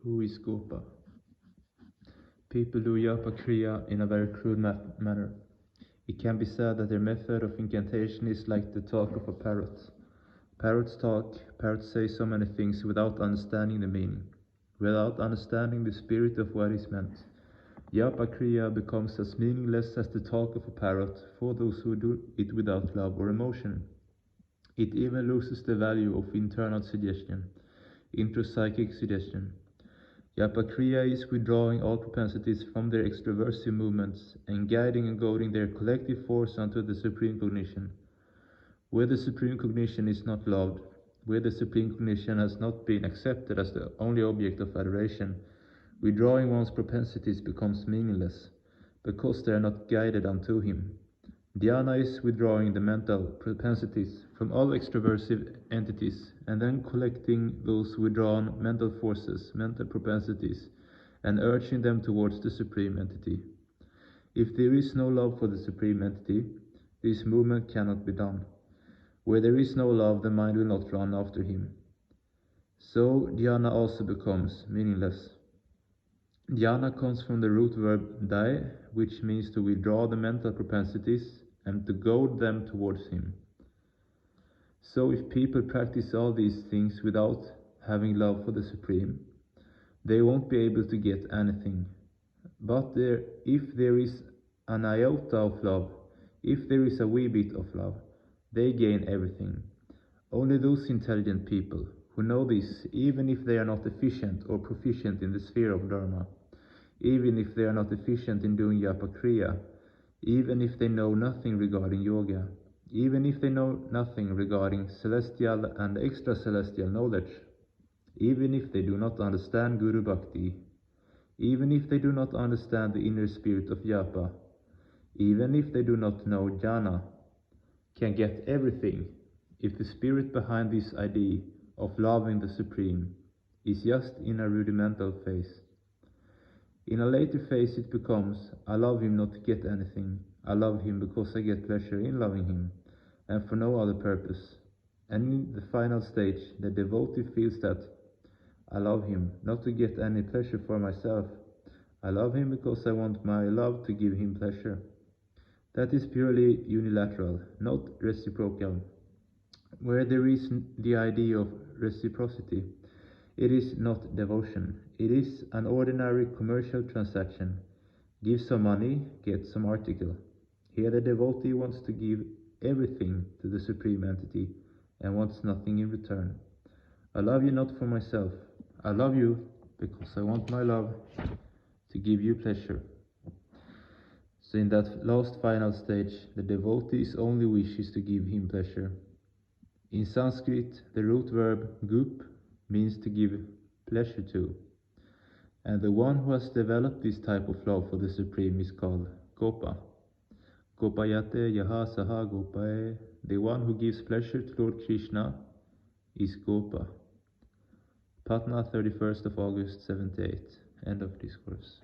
Who is gopa? People do japa kriya in a very crude manner. It can be said that their method of incantation is like the talk of a parrot. Parrots talk, parrots say so many things without understanding the meaning, without understanding the spirit of what is meant. Japa kriya becomes as meaningless as the talk of a parrot for those who do it without love or emotion. It even loses the value of internal suggestion, intrapsychic suggestion. Japa kriya is withdrawing all propensities from their extraversive movements and guiding and goading their collective force onto the supreme cognition. Where the supreme cognition is not loved, where the supreme cognition has not been accepted as the only object of adoration, withdrawing one's propensities becomes meaningless, because they are not guided unto him. Dhyana is withdrawing the mental propensities from all extraversive entities, and then collecting those withdrawn mental forces, mental propensities, and urging them towards the supreme entity. If there is no love for the supreme entity, this movement cannot be done. Where there is no love, the mind will not run after him. So dhyana also becomes meaningless. Dhyana comes from the root verb dai, which means to withdraw the mental propensities and to goad them towards him. So if people practice all these things without having love for the Supreme, they won't be able to get anything. But if there is an iota of love, if there is a wee bit of love, they gain everything. Only those intelligent people who know this, even if they are not efficient or proficient in the sphere of Dharma, even if they are not efficient in doing japa kriya, even if they know nothing regarding yoga, even if they know nothing regarding celestial and extra-celestial knowledge, even if they do not understand Guru Bhakti, even if they do not understand the inner spirit of japa, even if they do not know jhana, can get everything if the spirit behind this idea of loving the Supreme is just in a rudimental phase. In a later phase it becomes, I love him not to get anything, I love him because I get pleasure in loving him, and for no other purpose. And in the final stage, the devotee feels that, I love him not to get any pleasure for myself, I love him because I want my love to give him pleasure. That is purely unilateral, not reciprocal. Where there is the idea of reciprocity, it is not devotion. It is an ordinary commercial transaction. Give some money, get some article. Here the devotee wants to give everything to the Supreme Entity and wants nothing in return. I love you not for myself. I love you because I want my love to give you pleasure. So in that last final stage, the devotee's only wish is to give him pleasure. In Sanskrit, the root verb gup means to give pleasure to. And the one who has developed this type of love for the Supreme is called gopa. Gopayate yaha saha gopaye. The one who gives pleasure to Lord Krishna is gopa. Patna, 31st of August, 78. End of discourse.